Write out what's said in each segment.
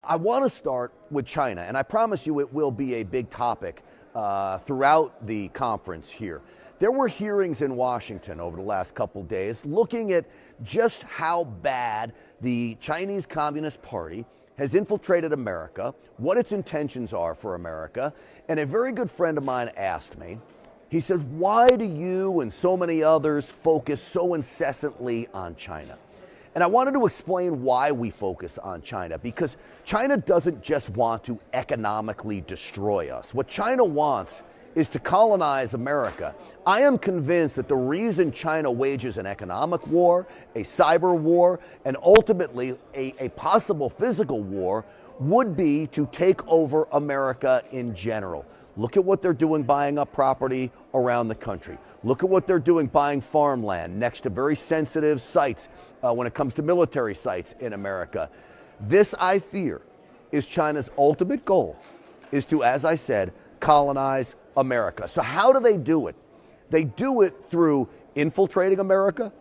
I want to start with China, and I promise you it will be a big topic throughout the conference here. There were hearings in Washington over the last couple days looking at just how bad the Chinese Communist Party has infiltrated America, what its intentions are for America, and a very good friend of mine asked me, he said, why do you and so many others focus so incessantly on China? And I wanted to explain why we focus on China, because China doesn't just want to economically destroy us. What China wants is to colonize America. I am convinced that the reason China wages an economic war, a cyber war, and ultimately a possible physical war would be to take over America in general. Look at what they're doing buying up property around the country. Look at what they're doing buying farmland next to very sensitive sites when it comes to military sites in America. This, I fear, is China's ultimate goal, is to, as I said, colonize America. So how do they do it? They do it through infiltrating America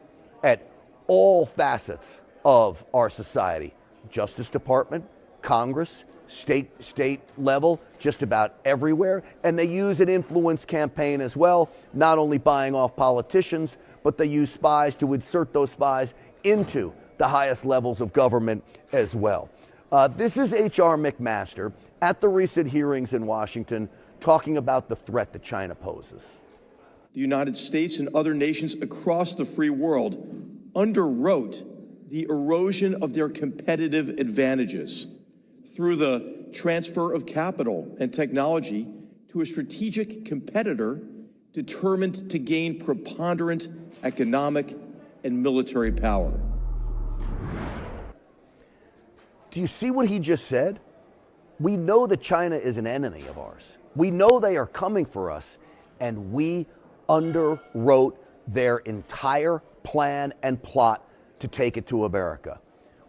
at all facets of our society. Justice Department, Congress, state level, just about everywhere. And they use an influence campaign as well, not only buying off politicians, but they use spies to insert those spies into the highest levels of government as well. This is H.R. McMaster at the recent hearings in Washington talking about the threat that China poses. The United States and other nations across the free world underwrote the erosion of their competitive advantages through the transfer of capital and technology to a strategic competitor determined to gain preponderant economic and military power. Do you see what he just said? We know that China is an enemy of ours. We know they are coming for us, and we underwrote their entire plan and plot to take it to America.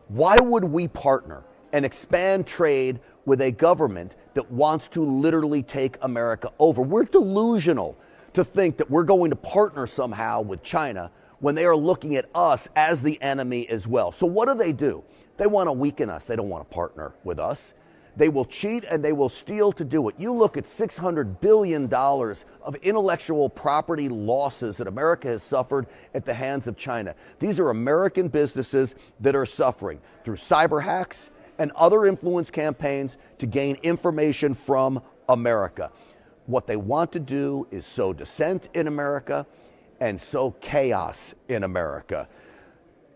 Why would we partner and expand trade with a government that wants to literally take America over? We're delusional to think that we're going to partner somehow with China when they are looking at us as the enemy as well. So what do? They want to weaken us. They don't want to partner with us. They will cheat and they will steal to do it. You look at $600 billion of intellectual property losses that America has suffered at the hands of China. These are American businesses that are suffering through cyber hacks and other influence campaigns to gain information from America. What they want to do is sow dissent in America and sow chaos in America.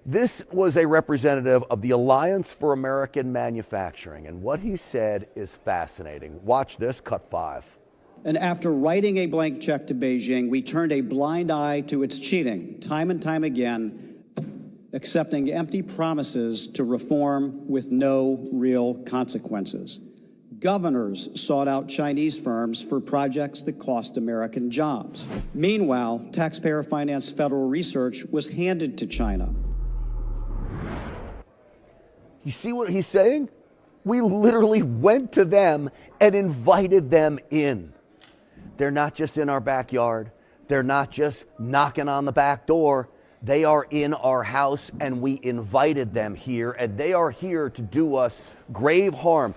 This was a representative of the Alliance for American Manufacturing, and what he said is fascinating. Watch this, cut 5. And after writing a blank check to Beijing, we turned a blind eye to its cheating, time and time again, accepting empty promises to reform with no real consequences. Governors sought out Chinese firms for projects that cost American jobs. Meanwhile, taxpayer-financed federal research was handed to China. You see what he's saying? We literally went to them and invited them in. They're not just in our backyard. They're not just knocking on the back door. They are in our house, and we invited them here, and they are here to do us grave harm.